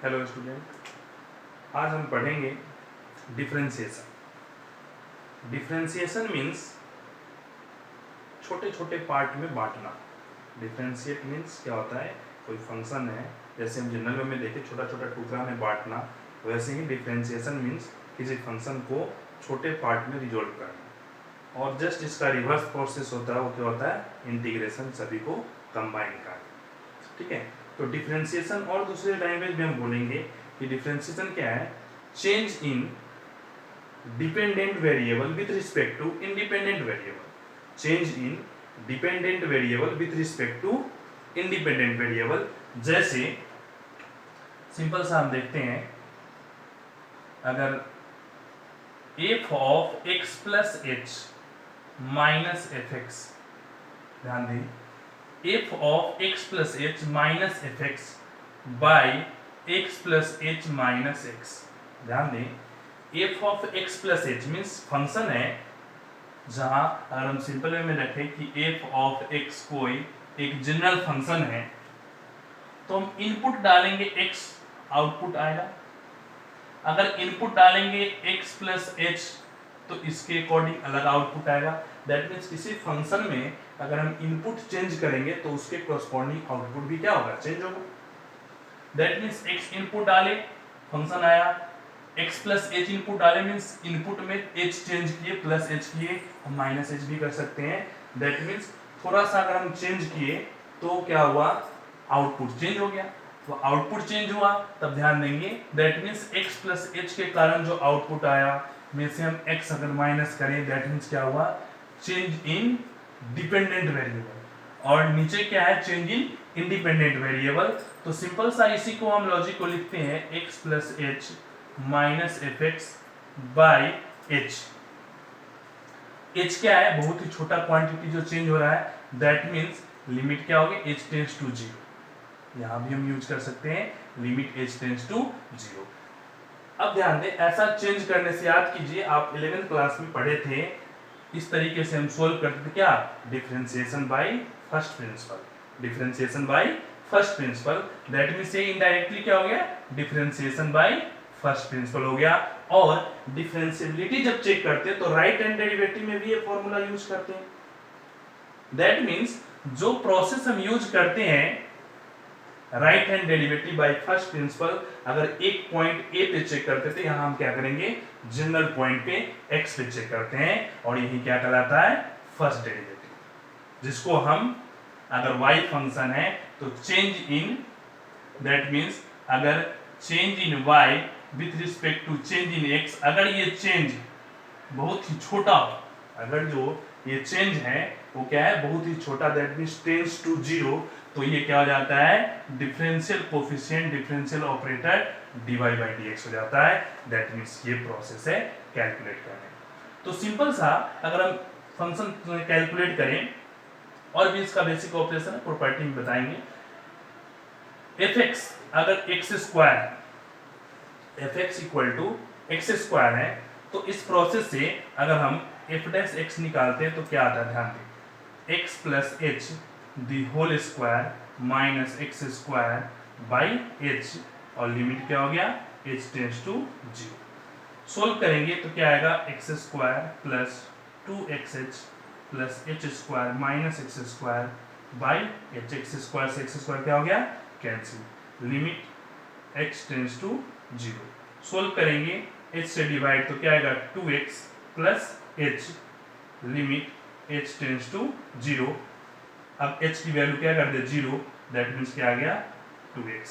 Hello student, आज हम पढ़ेंगे डिफरेंशिएशन। डिफरेंशिएशन मीन्स छोटे छोटे पार्ट में बांटना। डिफरेंशिएट मीन्स क्या होता है, कोई फंक्शन है, जैसे हम जनरल में देखें छोटा छोटा टुकड़ा में बांटना, वैसे ही डिफरेंशिएशन मीन्स किसी फंक्शन को छोटे पार्ट में रिजोल्व करना। और जस्ट इसका रिवर्स प्रोसेस होता है, वो क्या होता है, इंटीग्रेशन, सभी को कंबाइन करना। ठीक है, तो डिफरेंशिएशन और दूसरे लैंग्वेज में हम बोलेंगे कि डिफरेंशिएशन क्या है, change in dependent variable with respect to independent variable. Change in dependent variable with respect to independent variable. जैसे सिंपल सा हम देखते हैं, अगर f of x plus h minus f x, ध्यान दें, f of x plus h minus f x by x plus h minus x. ध्यान दें, f of x plus h means function है, जहां अगर हम सिंपल वे में रखें कि f ऑफ x कोई एक जनरल फंक्शन है, तो हम इनपुट डालेंगे x, आउटपुट आएगा। अगर इनपुट डालेंगे x प्लस एच, तो इसके अकॉर्डिंग अलग आउटपुट आएगा। दैट मीन्स किसी फंक्शन में अगर हम इनपुट चेंज करेंगे तो उसके कोरस्पॉन्डिंग आउटपुट भी क्या होगा, चेंज होगा। दैट मीन्स x इनपुट डाले, फंक्शन आया, x प्लस एच इनपुट डाले मीन्स इनपुट में h चेंज किए, प्लस h किए, हम माइनस h भी कर सकते हैं। दैट मीन्स थोड़ा सा अगर हम चेंज किए तो क्या हुआ, आउटपुट चेंज हो गया। तो आउटपुट चेंज हुआ, तब ध्यान देंगे, that means x plus H के कारण जो आउटपुट आया में से हम x अगर माइनस करें, दैट मीन्स क्या हुआ, चेंज इन डिपेंडेंट वेरिएबल। और नीचे क्या है, चेंज इन इंडिपेंडेंट वेरिएबल। तो सिंपल सा इसी को हम लॉजिक को लिखते हैं, x plus h minus f x by H. h क्या है, बहुत ही छोटा क्वांटिटी जो चेंज हो रहा है, दैट मीन्स लिमिट क्या होगी, h टेंड्स टू 0। यहां भी हम यूज कर सकते हैं, लिमिट h टेंड्स टू 0। अब ध्यान दें, ऐसा चेंज करने से याद कीजिए, आप 11th क्लास में पढ़े थे, इस तरीके से हम सोल्व करते थे, क्या, differentiation by first principle. Differentiation by first principle, that means ये इनडायरेक्टली क्या हो गया, डिफरेंशिएशन बाय फर्स्ट प्रिंसिपल हो गया। और डिफरेंशिएबिलिटी जब चेक करते हैं तो राइट हैंड डेरिवेटिव में भी ये फॉर्मूला यूज करते हैं। दैट मींस जो प्रोसेस हम यूज करते हैं right hand derivative by first principle, अगर एक पॉइंट ए पे चेक करते थे, यहां हम क्या करेंगे, जनरल पॉइंट पे एक्स पे चेक करते हैं, और यही क्या कहलाता है, फर्स्ट डेरिवेटिव, जिसको हम अगर वाई फंक्शन है तो चेंज इन, दैट मींस अगर change in y with respect to change in x, अगर ये चेंज बहुत ही छोटा, अगर जो ये चेंज है वो क्या है, बहुत ही छोटा, दैट मींस टेंड्स टू 0, तो ये क्या हो जाता है, differential coefficient, differential operator dy by dx हो जाता है। दैट मींस ये प्रोसेस है कैलकुलेट करने। तो सिंपल सा अगर हम फंक्शन कैलकुलेट करें, और भी इसका बेसिक ऑपरेशन है, प्रॉपर्टी में बताएंगे। fx अगर x square, fx equal to x square है, तो इस प्रोसेस से अगर हम f डैश x निकालते हैं तो क्या आता है, ध्यान दें, x plus h the whole square minus x square by h, और लिमिट क्या हो गया, h टेंड्स टू 0। सोल्व करेंगे तो क्या आएगा, x square plus 2xh plus h square minus x square by h, x square से एक्स स्क्वायर क्या हो गया, cancel, limit x tends to 0। Solve करेंगे h से डिवाइड तो क्या आएगा, 2x plus h, limit h tends to 0। अब h की वैल्यू क्या कर दे, 0, दैट मींस क्या आ गया, 2x,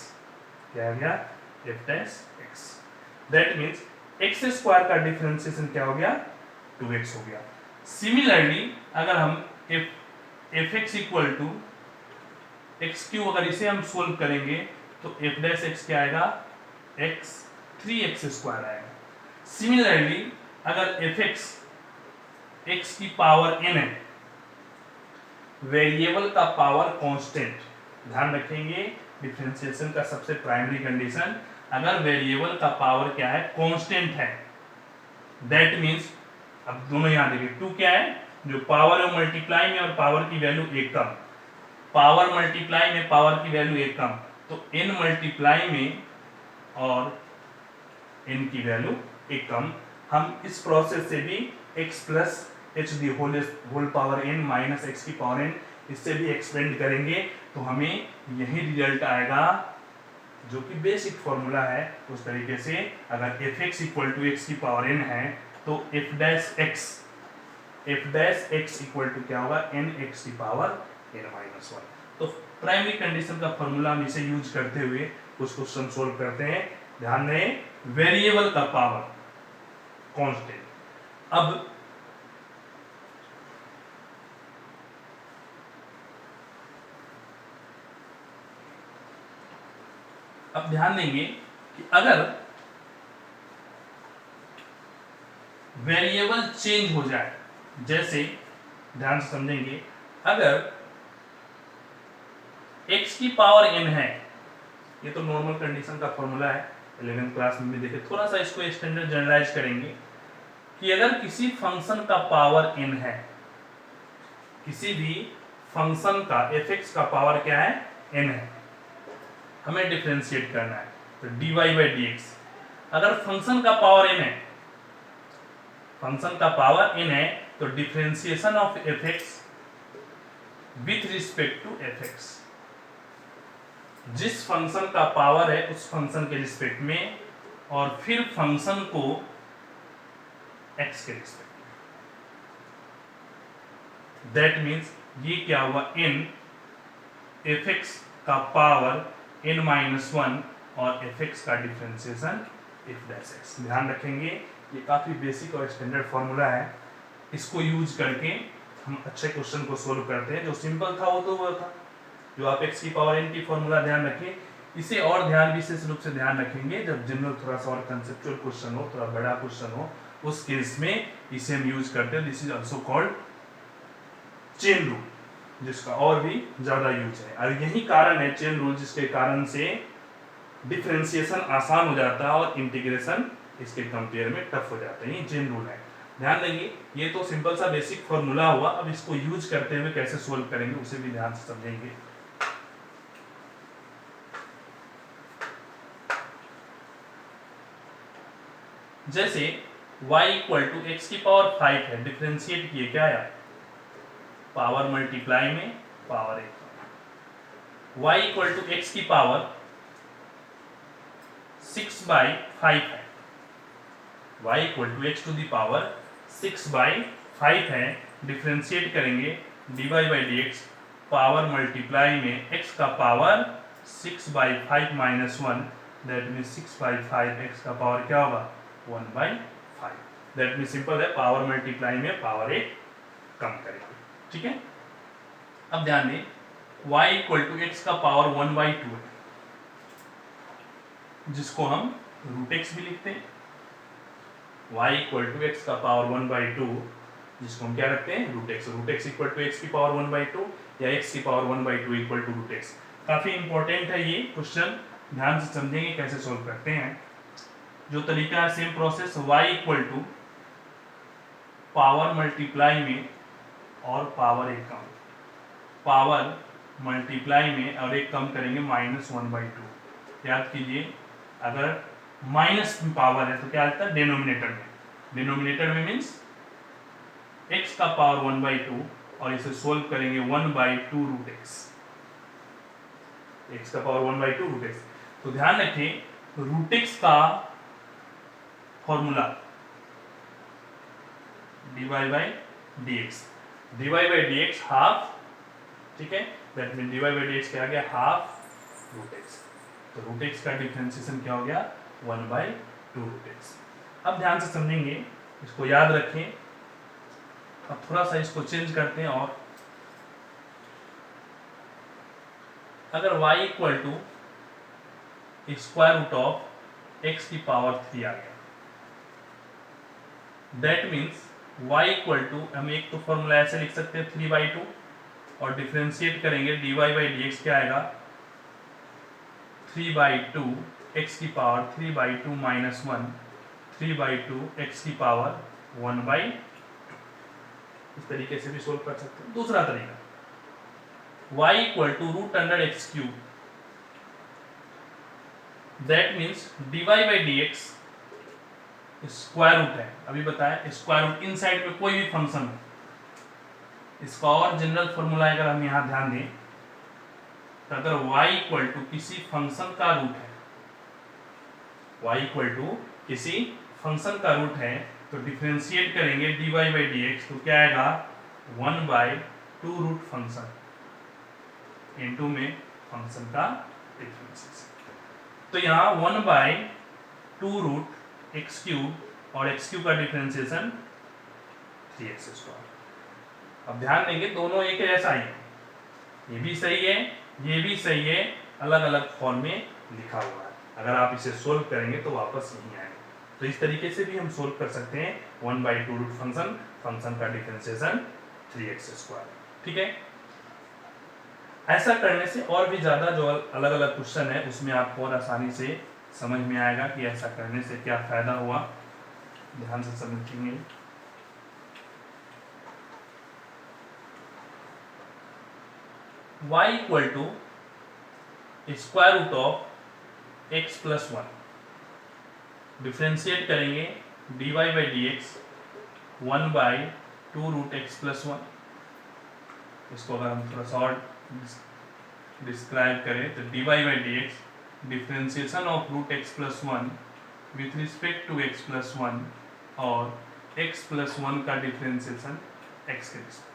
क्या आ गया, f dash x। That means x square का डिफरेंशिएशन क्या हो गया, 2x हो गया। सिमिलरली अगर हम fx equal to x cube, अगर इसे हम सोल्व करेंगे तो f डैश x क्या आएगा, x 3x स्क्वायर आएगा। सिमिलरली अगर fx x की पावर n है, वेरिएबल का पावर कांस्टेंट, ध्यान रखेंगे डिफरेंशिएशन का सबसे प्राइमरी कंडीशन, अगर वेरिएबल का पावर क्या है, कांस्टेंट है, दैट मींस, अब दोनों यहां देखिए, 2 क्या है, जो पावर है मल्टीप्लाई में और पावर की वैल्यू 1 कम, पावर मल्टीप्लाई में पावर की वैल्यू 1 कम, तो n मल्टीप्लाई में और n की वैल्यू 1 कम। हम इस प्रोसेस से भी x plus h the whole power n minus x की पावर n इससे भी एक्सपेंड करेंगे तो हमें यही रिजल्ट आएगा, जो कि बेसिक फॉर्मूला है उस तरीके से। अगर f x equal to x की पावर n है तो f dash x equal to क्या होगा, एन एक्स की पावर n माइनस वन। तो प्राइमरी कंडीशन का फॉर्मूला हम इसे यूज करते हुए कुछ क्वेश्चन सोल्व करते हैं। ध्यान दें, वेरिएबल का पावर कांस्टेंट। अब ध्यान देंगे कि अगर वेरिएबल चेंज हो जाए, जैसे ध्यान से समझेंगे, अगर x की पावर n है, ये तो नॉर्मल कंडीशन का फॉर्मूला है, 11th क्लास में भी देखे। थोड़ा सा इसको स्टैंडर्ड जनरलाइज करेंगे कि अगर किसी फंक्शन का पावर n है, किसी भी फंक्शन का f(x) का पावर क्या है, n है, हमें डिफरेंशिएट करना है, तो dy बाई dx। अगर फंक्शन का पावर n है, फंक्शन का पावर n है, तो differentiation of f(x) with respect to f(x), जिस फंक्शन का पावर है उस फंक्शन के रिस्पेक्ट में, और फिर फंक्शन को x के रिस्पेक्ट में। दैट मीन्स ये क्या हुआ, n f(x) का पावर n माइनस वन और f(x) का डिफरेंशिएशन f डैश x। ध्यान रखेंगे, ये काफी बेसिक और स्टैंडर्ड फॉर्मूला है। इसको यूज करके हम अच्छे क्वेश्चन को सोल्व करते हैं। जो सिंपल था वो तो वो था, जो आप x की पावर n की फॉर्मूला ध्यान रखें। इसे और ध्यान विशेष रूप से ध्यान रखेंगे जब जनरल थोड़ा सा और कंसेप्चुअल क्वेश्चन हो, थोड़ा बड़ा क्वेश्चन हो, उस केस में इसे हम यूज करते हैं। This is also called chain rule, जिसका और भी ज्यादा यूज है। और यही कारण है चेन रूल, जिसके कारण से डिफरेंशिएशन आसान हो जाता है और इंटीग्रेशन इसके कंपेयर में टफ हो जाता है। ये चेन रूल है, ध्यान देंगे। ये तो सिंपल सा बेसिक फॉर्मूला हुआ। अब इसको यूज करते हुए कैसे सोल्व करेंगे उसे भी ध्यान से समझेंगे। जैसे y इक्वल टू एक्स की पावर 5 है, डिफरेंशिएट किए, क्या आया, पावर मल्टीप्लाई में power 1। y equal to x की पावर 6/5 है, y equal to x to the power 6/5 है। डिफरेंशिएट करेंगे dy by dx, power multiply में x का power 6/5 minus 1, that means 6/5 x का पावर क्या होगा, 1/5। दैट मीन्स सिंपल है, पावर मल्टीप्लाई में पावर 1 कम करेंगे, ठीक है। अब ध्यान दें, y इक्वल टू एक्स का पावर 1/2 है, जिसको हम √x भी लिखते हैं। y इक्वल टू एक्स का पावर 1/2, जिसको हम क्या रखते हैं, √x। √x equal to x की पावर 1/2 या x की पावर 1/2 इक्वल टू √x। काफी इंपॉर्टेंट है ये क्वेश्चन, ध्यान से समझेंगे कैसे सोल्व करते हैं। जो तरीका है same process, y equal to power multiply में और पावर 1 कम, पावर मल्टीप्लाई में और 1 कम करेंगे -1/2। याद कीजिए, अगर माइनस पावर है तो क्या आता है, डिनोमिनेटर में। डिनोमिनेटर में मीन्स x का पावर 1/2 और इसे सोल्व करेंगे 1/2 √x, x का पावर 1/2 √x। तो ध्यान रखें, √x का formula dy by dx, dy by dx half, ठीक है, that mean dy by dx क्या आ गया, हाफ √x। तो √x का डिफरेंशिएशन क्या हो गया, 1/2 √x। अब ध्यान से समझेंगे, इसको याद रखें। अब थोड़ा सा इसको चेंज करते हैं, और अगर y equal to square root of x की पावर 3 आ गया, that means y equal to, हम एक तो फॉर्मूला ऐसे लिख सकते हैं 3/2, और डिफरेंशिएट करेंगे dy बाई dx क्या आएगा, 3/2 x की पावर 3/2 माइनस 1, 3/2 x की पावर 1/2। इस तरीके से भी सोल्व कर सकते हैं। दूसरा तरीका, y equal to √x³ that means dy by d x square root है, अभी बताया स्क्वायर रूट इन साइड में कोई भी फंक्शन हो। इसका और जनरल फॉर्मूला अगर हम यहाँ ध्यान दें तो अगर y इक्वल टू किसी फंक्शन का रूट है, y इक्वल टू किसी फंक्शन का रूट है तो डिफरेंशिएट करेंगे dy बाई डी एक्स, तो क्या आएगा 1 by two root function into में फंक्शन का डिफरेंशिएशन। तो यहाँ 1 by two root x cube और एक्स क्यूब का डिफरेंशिएशन 3x स्क्वायर। अब ध्यान देंगे दोनों एक जैसा ही है, ये भी सही है ये भी सही है, अलग अलग फॉर्म में लिखा हुआ है। अगर आप इसे सोल्व करेंगे तो वापस यही आएगा। तो इस तरीके से भी हम सोल्व कर सकते हैं 1 बाई टू रूट फंक्शन का डिफरेंशिएशन 3x स्क्वायर। ठीक है, ऐसा करने से और भी ज्यादा जो अलग अलग क्वेश्चन है उसमें आपको और आसानी से समझ में आएगा कि ऐसा करने से क्या फायदा हुआ। ध्यान से समझेंगे। y equal to square root of x plus 1, differentiate करेंगे dy by d x 1 by two root x plus 1। इसको अगर हम थोड़ा सा और डिस्क्राइब करें तो dy by d x differentiation of root x plus 1 with respect to x plus 1 और x प्लस 1 का डिफ्रेंशिएशन x के रिस्पेक्ट।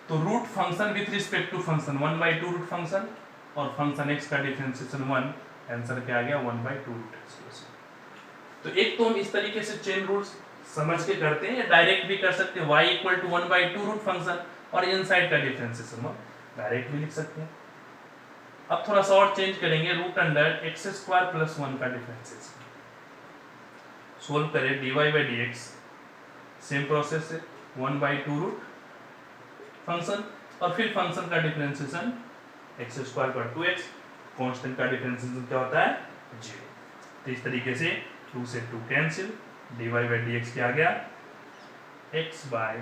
तो root function with respect to function 1 by two root function और फंक्शन x का differentiation 1, answer क्या आ गया 1 by two root x plus 1। तो एक तो हम इस तरीके से चेन रूल्स समझ के करते हैं या डायरेक्ट भी कर सकते हैं, y equal to 1 by two root function और इनसाइड का डिफरेंशिएशन 1 डायरेक्ट भी लिख सकते हैं। अब थोड़ा सा और चेंज करेंगे, root under x square plus 1 का डिफरेंशिएशन सोल्व करें dy by d x, same process है 1 बाई टू रूट फंक्शन और फिर फंक्शन का डिफरेंशिएशन एक्स स्क्वायर पर 2x, कांस्टेंट का डिफरेंशिएशन क्या होता है 0। तो इस तरीके से 2 से 2 cancel, dy by d x क्या आ गया x by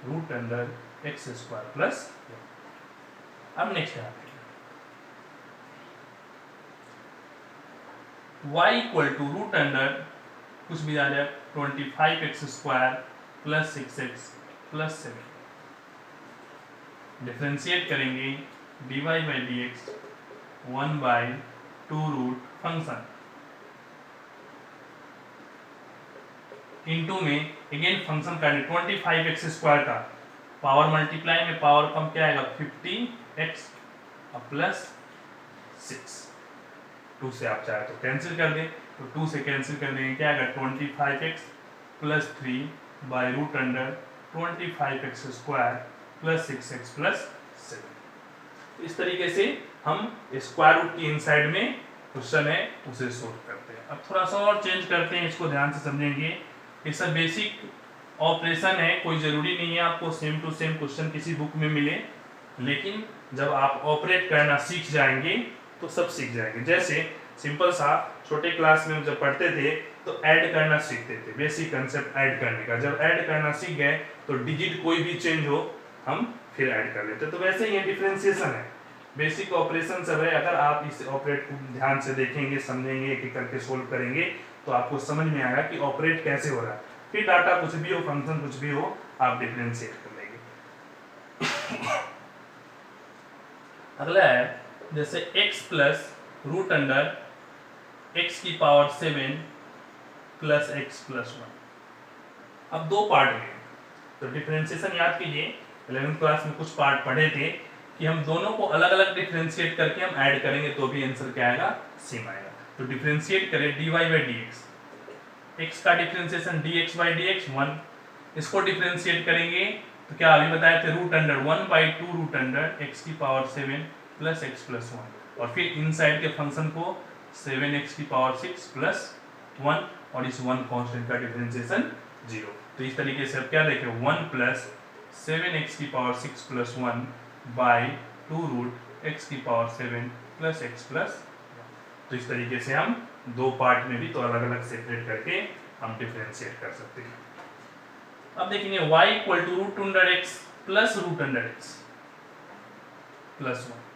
root under x square plus 1। अब नेक्स्ट है y equal to root under कुछ भी आ जाए 25x square plus 6x plus 7, differentiate करेंगे dy by d x 1 by two root function into में अगेन फंक्शन का 25x स्क्वायर का पावर मल्टीप्लाई में पावर कम क्या आएगा 50x प्लस 6। 2 से आप चाहे तो कैंसिल कर दें, तो 2 से कैंसिल कर देंगे क्या आएगा 25x plus 3 by root under 25x square plus 6x plus 7। इस तरीके से हम स्क्वायर रूट की इनसाइड में क्वेश्चन है उसे सोल्व करते हैं। अब थोड़ा सा और चेंज करते हैं, इसको ध्यान से समझेंगे। ये सब बेसिक ऑपरेशन है, कोई जरूरी नहीं है आपको सेम टू सेम क्वेश्चन किसी बुक में मिले, लेकिन जब आप ऑपरेट करना सीख जाएंगे तो सब सीख जाएंगे। जैसे सिंपल सा छोटे क्लास में जब पढ़ते थे तो ऐड करना सीखते थे, बेसिक कंसेप्ट ऐड करने का। जब ऐड करना सीख गए तो डिजिट कोई भी चेंज हो हम फिर ऐड कर लेते। तो वैसे ही डिफरेंशिएशन है, बेसिक ऑपरेशन सब है। अगर आप इस ऑपरेट को ध्यान से देखेंगे समझेंगे एक एक करके सोल्व करेंगे तो आपको समझ में आएगा कि ऑपरेट कैसे हो रहा है। फिर डाटा कुछ भी हो फंक्शन कुछ भी हो आप डिफरेंशिएट कर लेंगे। अगला है जैसे x plus root under x की पावर 7 प्लस x प्लस 1। अब दो पार्ट में तो डिफरेंशिएशन याद कीजिए 11th क्लास में कुछ पार्ट पढ़े थे कि हम दोनों को अलग अलग डिफरेंशिएट करके हम ऐड करेंगे तो भी आंसर क्या आएगा सेम आएगा। तो डिफरेंशिएट करें dy by d x, x का differentiation dx by d x 1, इसको डिफरेंशिएट करेंगे तो क्या अभी बताए थे root under 1 by two root under x की पावर 7 प्लस x प्लस 1 और फिर इनसाइड के फंक्शन को 7x की पावर 6 प्लस 1 और इस 1 कांस्टेंट का डिफरेंशिएशन 0। तो इस तरीके से अब क्या देखें 1 प्लस 7x की power 6 plus 1 by two root x की पावर 7 प्लस x प्लस 1। तो इस तरीके से हम दो पार्ट में भी तो अलग अलग सेपरेट करके हम डिफरेंशिएट कर सकते हैं। अब देखेंगे y equal to root under x plus root under x plus 1।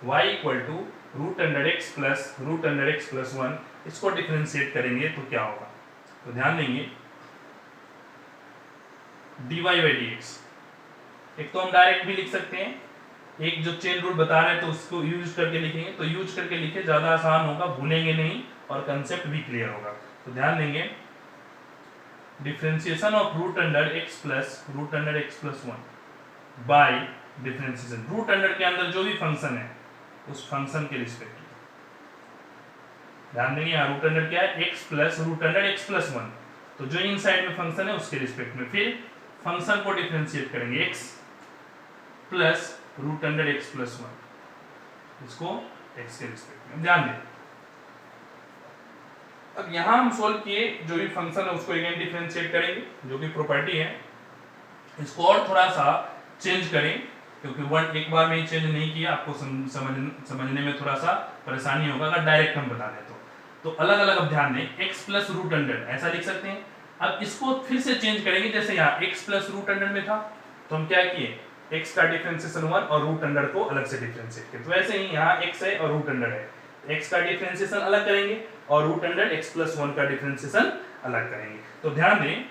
y equal to root under x plus 1, इसको डिफरेंशिएट करेंगे तो क्या होगा? तो ध्यान देंगे dy बाई dx, एक तो हम डायरेक्ट भी लिख सकते हैं, एक जो चेन रूल बता रहे हैं तो उसको यूज करके लिखेंगे, तो यूज करके लिखे ज्यादा आसान होगा, भूलेंगे नहीं और कंसेप्ट भी क्लियर होगा। तो ध्यान देंगे differentiation of root under x plus 1 by differentiation root under के अंदर जो भी फंक्शन है उस फंक्शन के रिस्पेक्ट में। ध्यान देंगे यहाँ रूट अंडर क्या है? x plus root under x plus 1, तो जो इनसाइड में फंक्शन है उसके रिस्पेक्ट में। फिर फंक्शन को डिफरेंशिएट करेंगे x plus root under x plus 1, इसको x के रिस्पेक्ट में। ध्यान दें अब यहां हम सोल्व किए, जो भी फंक्शन है उसको अगेन डिफरेंशिएट करेंगे, जो भी प्रॉपर्टी है इसको और थोड़ा सा चेंज करें, क्योंकि वन एक बार में ही चेंज नहीं किया, आपको समझने में थोड़ा सा परेशानी होगा अगर डायरेक्ट हम बता दें तो अलग अलग अब ध्यान दें, x प्लस रूट अंडर ऐसा लिख सकते हैं। अब इसको फिर से चेंज करेंगे, जैसे यहाँ x प्लस रूट अंडर में था तो हम क्या किए, x का डिफरेंशिएशन 1 और रूट अंडर को अलग से डिफरेंशिएट किया, तो ऐसे ही यहाँ x है और रूट अंडर है, x का डिफरेंशिएशन अलग करेंगे और रूट अंडर x प्लस 1 का डिफरेंशिएशन अलग करेंगे। तो ध्यान दें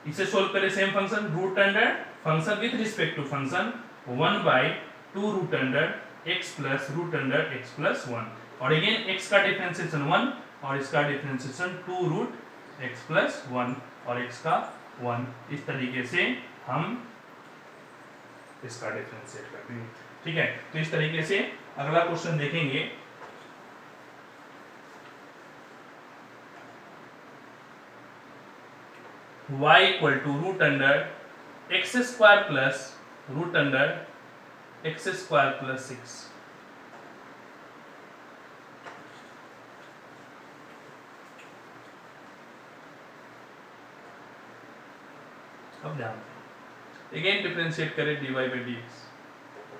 इसे सोल्व करें, same function root under function with respect to function 1/2 root under x plus root under x plus 1, और अगेन x का डिफरेंशिएशन 1 और इसका डिफरेंशिएशन 2 रूट x प्लस 1 और x का 1, इस तरीके से हम इसका डिफरेंशिएट कर देंगे। ठीक है, तो इस तरीके से अगला क्वेश्चन देखेंगे। y equal to root under x square plus root under x square plus 6। अब ध्यान अगेन डिफरेंशिएट करें dy बाई dx,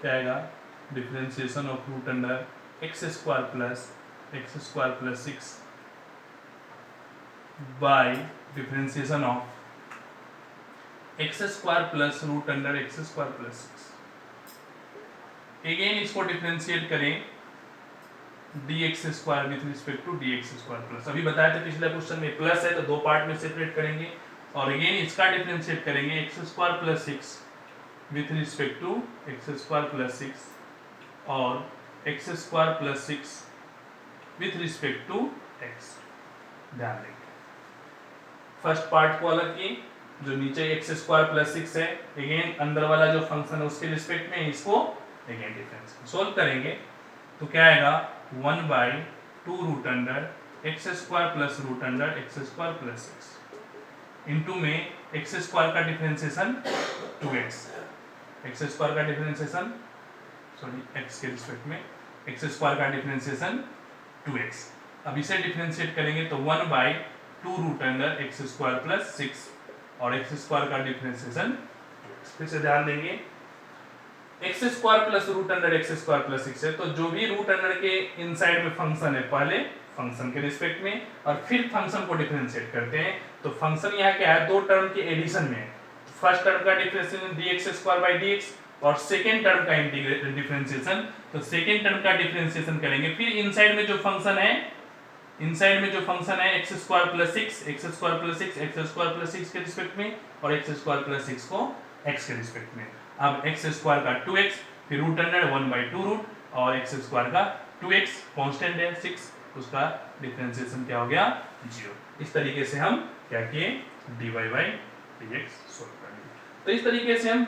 क्या आएगा? Differentiation of root under x square plus 6 by differentiation of x square plus root under x square plus 6। Again इसको differentiate करें dx square with respect to dx square plus, अभी बताया था पिछले question में plus है तो दो पार्ट में सेपरेट करेंगे, और अगेन इसका डिफरेंशिएट करेंगे x square plus 6 with respect to x square plus 6 और x square plus 6 with respect to x. ध्यान देंगे फर्स्ट पार्ट को अलग किए, जो नीचे एक्स स्क्वायर प्लस 6 है अगेन अंदर वाला जो फंक्शन है उसके रिस्पेक्ट में इसको अगेन डिफरेंस सोल्व करेंगे तो क्या आएगा 1/2 root under x square plus root under x square plus 6 into में एक्स स्क्वायर का डिफरेंशिएशन 2x, एक्स स्क्वायर का डिफरेंशिएशन एक्स के रिस्पेक्ट में एक्स स्क्वायर का डिफरेंशिएशन 2x। अब इसे डिफरेंशिएट करेंगे तो 1/2 root under x square plus 6 और एक्स स्क्वायर का डिफरेंशिएशन 2x। फिर से ध्यान देंगे x square plus root under x square plus 6 है, तो जो भी रूट अंडर के इनसाइड में फंक्शन है पहले फंक्शन के रिस्पेक्ट में और फिर फंक्शन को डिफरेंशिएट करते हैं, तो फंक्शन यहाँ क्या है? दो टर्म के एडिशन में, फर्स्ट टर्म का differentiation dx square by dx और सेकेंड टर्म का डिफरेंशिएशन, तो सेकेंड टर्म का डिफरेंशिएशन करेंगे, फिर इनसाइड में जो फंक्शन है x square plus 6 x square plus 6 के रिस्पेक्ट में और एक्स स्क्वायर प्लस 6 को x के रिस्पेक्ट में। अब एक्स स्क्वायर का 2x फिर रूट अंडर 1/2 रूट और एक्स स्क्वायर का 2x कांस्टेंट है 6, उसका डिफरेंशिएशन क्या हो गया? 0। इस तरीके से हम क्या किए dy बाई dx सोल्व करेंगे। तो इस तरीके से हम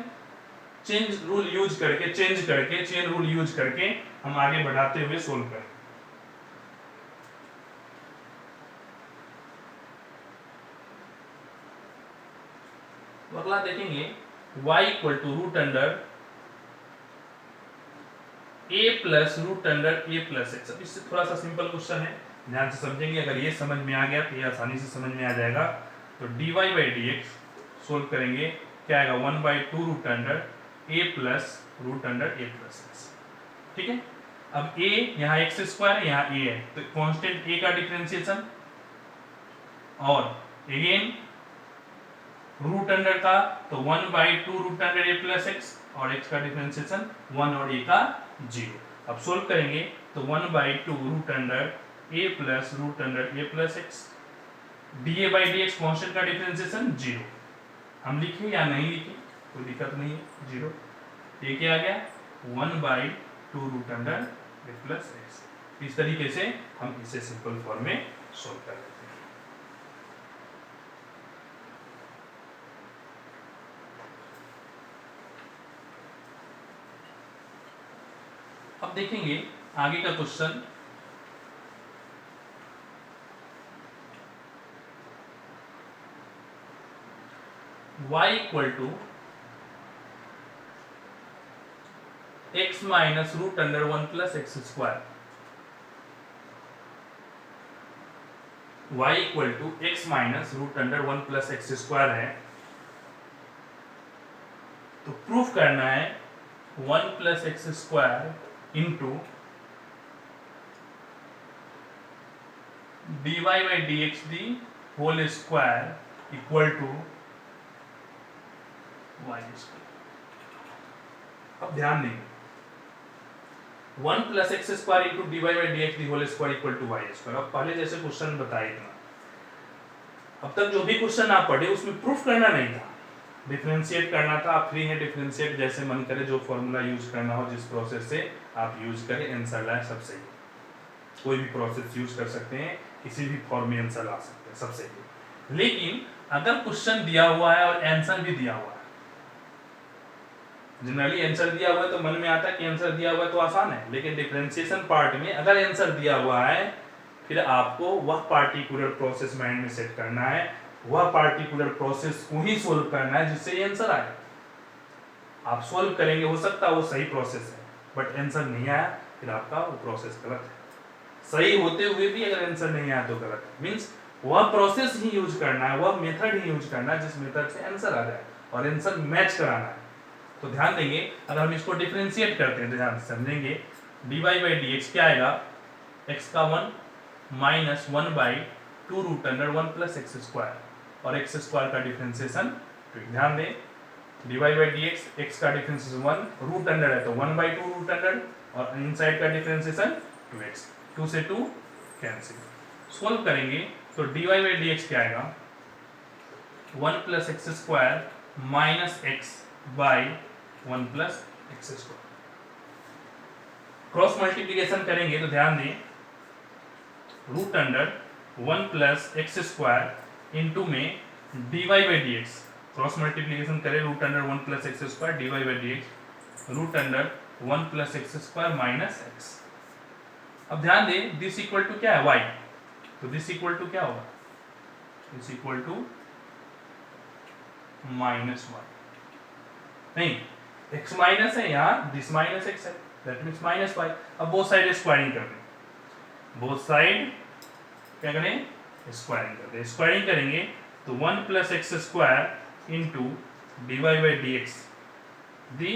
चेंज रूल यूज करके चेन रूल यूज करके हम आगे बढ़ाते हुए सोल्व करेंगे। तो अगला देखेंगे y equal to root under a plus root under a plus x। अब इससे थोड़ा सा सिंपल क्वेश्चन है, ध्यान से समझेंगे, अगर ये समझ में आ गया तो ये आसानी से समझ में आ जाएगा। तो dy बाई dx सोल्व करेंगे क्या आएगा 1/2 root under a plus root under a plus x। ठीक है, अब a यहाँ x स्क्वायर है, यहाँ a है, तो कांस्टेंट a का डिफरेंशिएशन और अगेन रूट अंडर का तो 1/2 root under a plus x और x का डिफरेंशिएशन 1 और a का 0। अब सोल्व करेंगे तो 1/2 root under a plus root under a plus x, dA by d x constant का डिफरेंशिएशन 0। हम लिखे या नहीं लिखे कोई दिक्कत नहीं है, 0। ये क्या आ गया 1/2 root under a plus x. इस तरीके से हम इसे सिंपल फॉर्म में सोल्व कर लेते हैं। अब देखेंगे आगे का question. y equal to x minus root under 1 plus x square, y equal to x minus root under 1 plus x square है। तो प्रूफ करना है 1 plus x square into dy by d x d whole square equal to y square. अब ध्यान देंगे 1 plus x square into d y by d x d whole square equal to y square. अब पहले जैसे question बताए थे, अब तक जो भी क्वेश्चन आप पढ़े उसमें प्रूफ करना नहीं था, डिफरेंशिएट करना था। आप फ्री है डिफरेंशिएट जैसे मन करे, जो फॉर्मूला यूज करना हो, जिस प्रोसेस से आप यूज करें, आंसर लाए सब सही। कोई भी प्रोसेस यूज कर सकते हैं, किसी भी फॉर्म में आंसर ला सकते हैं, सब सही। लेकिन अगर क्वेश्चन दिया हुआ है और आंसर भी दिया हुआ है, जनरली आंसर दिया हुआ है तो मन में आता है कि आंसर दिया हुआ है तो आसान है, लेकिन डिफरेंशिएशन पार्ट में अगर आंसर दिया हुआ है फिर आपको वह पार्टिकुलर प्रोसेस माइंड में सेट करना है, वह पार्टिकुलर प्रोसेस को ही सोल्व करना है जिससे ये आंसर आए। आप सोल्व करेंगे, हो सकता है वो सही प्रोसेस है, बट आंसर नहीं आया फिर आपका वो प्रोसेस गलत है। सही होते हुए भी अगर आंसर नहीं आया तो गलत है। मींस वह प्रोसेस ही यूज करना है, वह मेथड ही यूज करना है जिस मेथड से आंसर आ जाए और आंसर मैच कराना है। तो ध्यान देंगे, अगर हम इसको डिफरेंशिएट करते हैं तो ध्यान से समझेंगे। dy बाई डी एक्स क्या आएगा, x का 1 minus 1/2 root under 1 plus x square और एक्स स्क्वायर का डिफरेंशिएशन 2। ध्यान दें dy by d x, x का डिफरेंशिएशन 1, रूट अंडर है तो 1/2 रूट अंडर और इनसाइड का डिफरेंशिएशन 2x, 2 से 2 कैंसिल। सोल्व करेंगे तो dy बाई डी एक्स क्या आएगा 1 plus x square minus x by 1 plus x square. Cross multiplication करेंगे तो ध्यान दें root under 1 plus x square into में dy by d x, cross multiplication करें root under 1 plus x square dy by d x root under 1 plus x square minus x. अब ध्यान दें this equal to क्या है y, तो this equal to क्या होगा, this equal to minus y, नहीं x माइनस है यहाँ, दिस माइनस x है, दैट मींस माइनस y। अब बोथ साइड स्क्वायरिंग कर दें, बोथ साइड क्या करें स्क्वायरिंग कर दें। स्क्वायरिंग करेंगे तो 1 plus x square into d y by d x the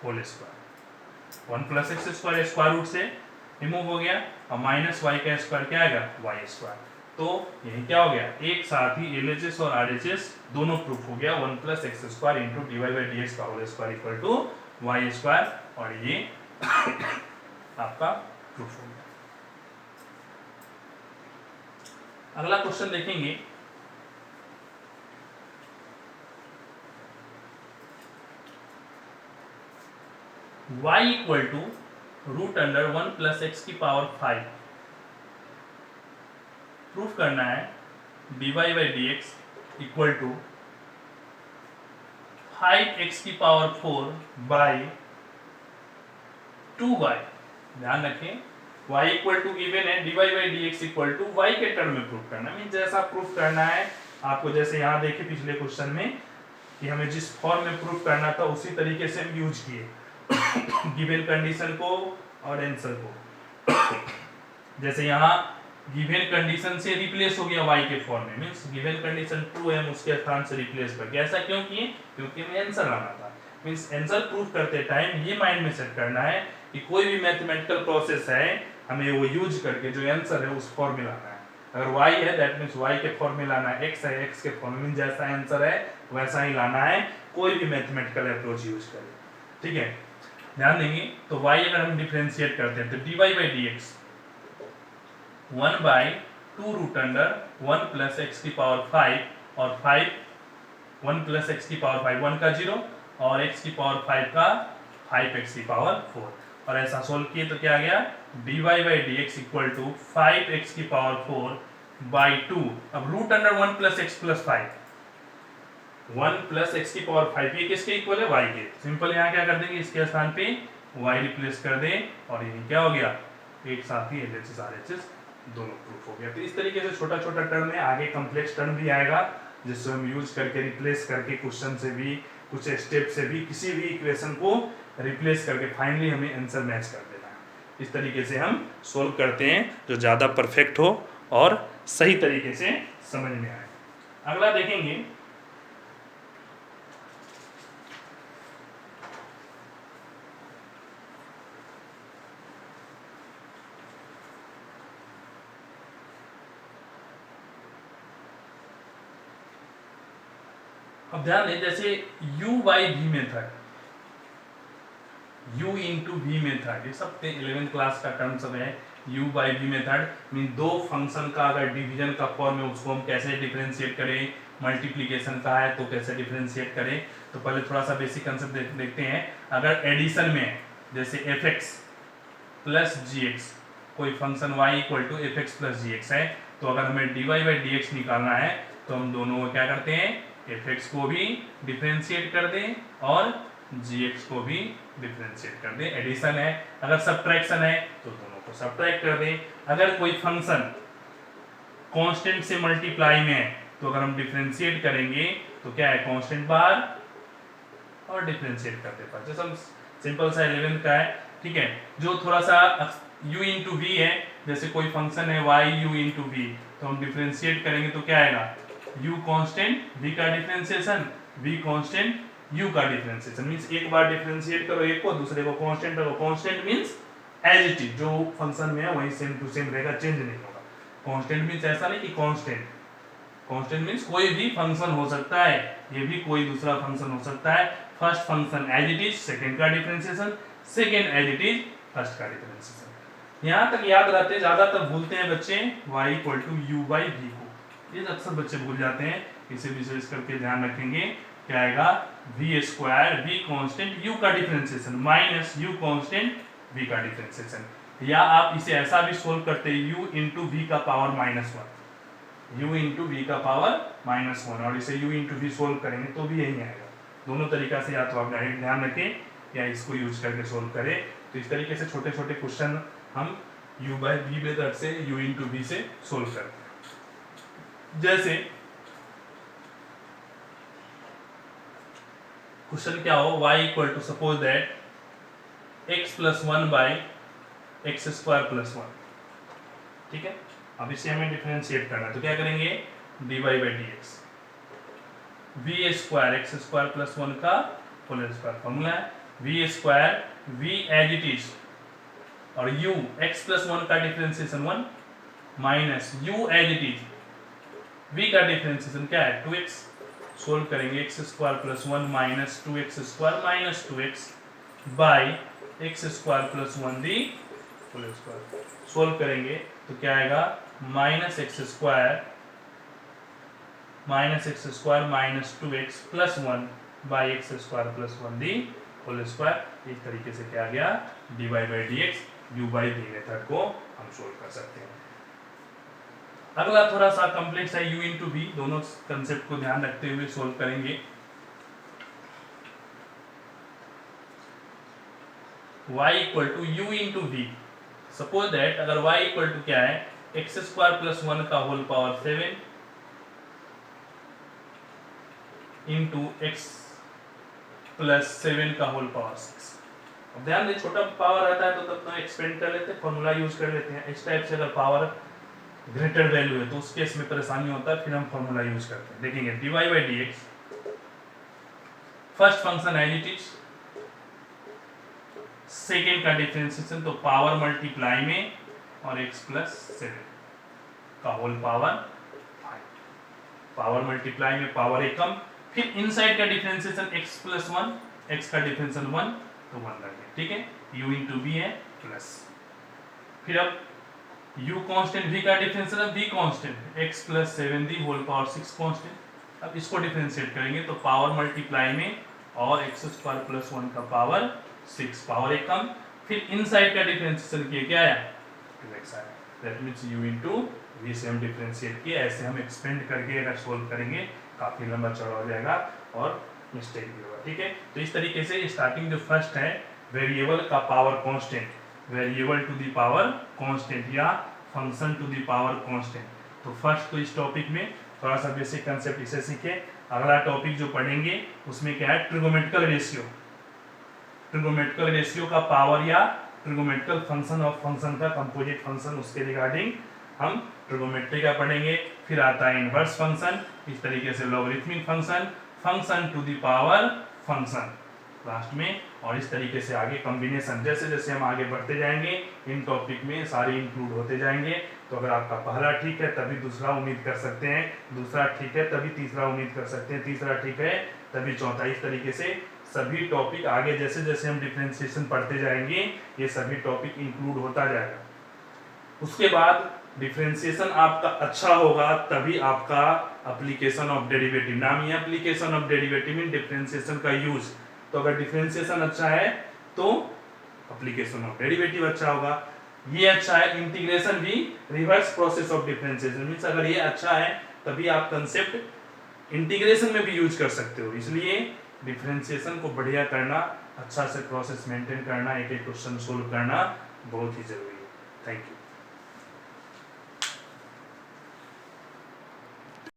whole square. 1 plus x square square root से रिमूव हो गया और माइनस वाई का स्क्वायर क्या आएगा वाई स्क्वायर। तो यही क्या हो गया, एक साथ ही एलएचएस और आरएचएस दोनों प्रूफ हो गया। 1 plus x square into d y by d x का whole square equal to y square, और ये आपका प्रूफ हो गया। अगला क्वेश्चन देखेंगे, y equal to root under 1 plus x की पावर 5। प्रूफ करना है dy by d x equal to 5x की पावर 4 बाई 2y। ध्यान रखें y इक्वल टू गिवन है, dy by d x equal to y के टर्म में प्रूफ करना है। मीन जैसा प्रूफ करना है आपको, जैसे यहाँ देखे पिछले क्वेश्चन में कि हमें जिस फॉर्म में प्रूफ करना था उसी तरीके से हम यूज किए गिवन कंडीशन को और आंसर को। जैसे यहाँ गिवन कंडीशन से रिप्लेस हो गया y के फॉर्म में, मींस गिवन कंडीशन ट्रू है उसके स्थान से रिप्लेस कर गया। ऐसा क्यों किए, क्योंकि हमें आंसर लाना था। मींस आंसर प्रूफ करते टाइम ये माइंड में सेट करना है कि कोई भी मैथमेटिकल प्रोसेस है हमें वो यूज करके जो आंसर है उस फॉर्म में लाना है। अगर y है दैट मींस y के फॉर्म में लाना है, x है x के फॉर्म में, जैसा आंसर है वैसा ही लाना है, कोई भी मैथमेटिकल अप्रोच यूज करें। ठीक है, ध्यान देंगे तो y अगर हम डिफरेंशिएट करते हैं तो dy by d x 1/2 root under 1 plus x की पावर 5 और 1 प्लस एक्स की पावर 5 1 का 0 और x की पावर 5 का 5x की पावर 4 और ऐसा सोल्व किए तो क्या आ गया dy by d x equal to 5x की पावर 4 बाई 2। अब root under 1 plus x plus 5 1 plus x की पावर 5 ये किसके इक्वल है y के। सिंपल यहाँ क्या कर देंगे इसके स्थान पे y रिप्लेस कर दें और ये क्या हो गया एक साथ ही LHS RHS दोनों प्रूफ हो गया। तो इस तरीके से छोटा छोटा टर्म है, आगे कम्प्लेक्स टर्म भी आएगा जिससे हम यूज करके रिप्लेस करके क्वेश्चन से भी कुछ स्टेप से भी किसी भी इक्वेशन को रिप्लेस करके फाइनली हमें आंसर मैच कर देना है। इस तरीके से हम सोल्व करते हैं जो ज़्यादा परफेक्ट हो और सही तरीके से समझ में आए। अगला देखेंगे अब ध्यान दें जैसे u by v method u into v method ये सब 11th क्लास का टर्म सब है। u by v method mean दो फंक्शन का अगर डिवीजन का फॉर्म है उसको हम कैसे डिफरेंशिएट करें, मल्टीप्लिकेशन का है तो कैसे डिफरेंशिएट करें। तो पहले थोड़ा सा बेसिक कंसेप्ट देखते हैं। अगर एडिशन में जैसे fx प्लस gx कोई function y equal to fx plus gx है तो अगर हमें dy बाई dx निकालना है तो हम दोनों को क्या करते हैं fx को भी डिफरेंशिएट कर दें और gx को भी डिफरेंशिएट कर दें। एडिशन है, अगर सब्ट्रैक्शन है तो दोनों को सब्ट्रैक्ट कर दें। अगर कोई फंक्शन कांस्टेंट से मल्टीप्लाई में है तो अगर हम डिफरेंशिएट करेंगे तो क्या है कांस्टेंट बाहर और डिफरेंशिएट करते पर जैसे हम सिंपल सा 11th का है। ठीक है, जो थोड़ा सा u इंटू वी है जैसे कोई फंक्शन है y u इंटू वी तो हम डिफरेंशिएट करेंगे तो क्या आएगा u कांस्टेंट v का डिफरेंशिएशन v कांस्टेंट u का डिफरेंशिएशन मींस एक बार डिफरेंशिएट करो एक को दूसरे को कांस्टेंट करो। Constant means as it is जो फंक्शन में है वही सेम टू सेम रहेगा, चेंज नहीं होगा। कांस्टेंट मींस ऐसा नहीं कि कांस्टेंट, कांस्टेंट मींस कोई भी फंक्शन हो सकता है, ये भी कोई दूसरा फंक्शन हो सकता है। First function as it is second का differentiation, second as it is first का डिफरेंशिएशन। यहां तक याद रहते, ज्यादातर भूलते हैं बच्चे y equal to u by v को, ये अक्सर बच्चे भूल जाते हैं। इसे विशेष करके ध्यान रखेंगे क्या आएगा v square v constant u का differentiation minus u constant v का डिफरेंशिएशन। या आप इसे ऐसा भी सोल्व करते हैं u इंटू वी का पावर -1, u इंटू वी का पावर -1 और इसे u इंटू वी सोल्व करेंगे तो भी यही आएगा। दोनों तरीका से या तो आप डायरेक्ट ध्यान रखें या इसको यूज करके सोल्व करें। तो इस तरीके से छोटे छोटे क्वेश्चन हम u बाई वी मेथड से u इंटू वी से सोल्व करते हैं। जैसे क्वेश्चन क्या हो y equal to suppose that x plus 1 by x square plus 1। ठीक है, अब इसे हमें डिफरेंशिएट करना है तो क्या करेंगे dy by d x v square x square plus 1 का होल स्क्वायर फॉर्मूला है v square v as it is और u x प्लस 1 का differentiation 1 minus u as it is v का डिफरेंशिएशन क्या है 2x। सोल्व करेंगे x square plus 1 minus 2x square minus 2x by x square plus 1 the whole square. Solve करेंगे तो क्या आएगा minus x square minus 2x plus 1 by x square plus 1 the whole square. इस तरीके से क्या गया dy by d x u by v method को हम सोल्व कर सकते हैं। अगला थोड़ा सा कॉम्प्लेक्स है u इंटू वी, दोनों कंसेप्ट को ध्यान रखते हुए सोल्व करेंगे। y equal to u into v, suppose that अगर y इक्वल टू क्या है एक्स स्क्वायर प्लस 1 का whole power 7 into x plus 7 का होल पावर 6। अब ध्यान दें छोटा पावर रहता है तो तब तो एक्सपेंड कर लेते हैं, फॉर्मूला यूज कर लेते हैं। इस टाइप से अगर पावर ग्रेटर वैल्यू है तो उस केस में परेशानी होता है, फिर हम फॉर्मूला यूज करते हैं। देखेंगे dy by d x first function as it is, second का डिफरेंशिएशन तो पावर मल्टीप्लाई में और x प्लस 7 का होल पावर 5, पावर मल्टीप्लाई में पावर एक कम, फिर इनसाइड का डिफरेंशिएशन x प्लस 1 x का डिफरेंशिएशन 1 तो 1 रख दें, ठीक है। u इंटू वी है प्लस, फिर अब u कांस्टेंट, v का डिफरेंशियल है v constant, x plus 7d whole power 6 constant. अब इसको डिफरेंशिएट करेंगे तो पावर मल्टीप्लाई में और x स्क्वायर प्लस 1 का पावर 6, पावर एक कम, फिर इनसाइड का डिफरेंशिएशन किया, क्या आया 2x आया। That means u into v से हम डिफरेंशिएट किया। ऐसे हम एक्सपेंड करके अगर सोल्व करेंगे काफी लंबा चौड़ा हो जाएगा और मिस्टेक भी होगा, ठीक है। तो इस तरीके से स्टार्टिंग जो फर्स्ट है वेरिएबल का power constant, variable to the power constant या function to the power constant. तो फर्स्ट तो इस टॉपिक में थोड़ा सा बेसिक कंसेप्ट इसे सीखे। अगला टॉपिक जो पढ़ेंगे उसमें क्या है, ट्रिगोमेट्रिकल रेशियो, ट्रिगोमेट्रिकल रेशियो का पावर या ट्रिगोमेट्रिकल फंक्शन ऑफ फंक्शन का कंपोजिट फंक्शन, उसके रिगार्डिंग हम ट्रिगोमेट्री का पढ़ेंगे। फिर आता है इनवर्स फंक्शन, इस तरीके से logarithmic function, function to the power function last में, और इस तरीके से आगे कॉम्बिनेशन। जैसे जैसे हम आगे बढ़ते जाएंगे इन टॉपिक में सारे इंक्लूड होते जाएंगे। तो अगर आपका पहला ठीक है तभी दूसरा उम्मीद कर सकते हैं, दूसरा ठीक है तभी तीसरा उम्मीद कर सकते हैं, तीसरा ठीक है तभी चौथा। इस तरीके से सभी टॉपिक आगे जैसे जैसे हम डिफरेंशिएशन पढ़ते जाएंगे ये सभी टॉपिक इंक्लूड होता जाएगा। उसके बाद डिफरेंशिएशन आपका अच्छा होगा तभी आपका एप्लीकेशन ऑफ डेरिवेटिव, नाम ही application of derivative in differentiation का यूज। तो अगर डिफरेंशिएशन अच्छा है तो एप्लीकेशन ऑफ डेरिवेटिव अच्छा होगा। ये अच्छा है, इंटीग्रेशन भी reverse process of differentiation means अगर ये अच्छा है तभी आप कंसेप्ट इंटीग्रेशन में भी यूज कर सकते हो। इसलिए डिफरेंशिएशन को बढ़िया करना, अच्छा से प्रोसेस मेंटेन करना, एक एक क्वेश्चन सोल्व करना बहुत ही जरूरी है। Thank you.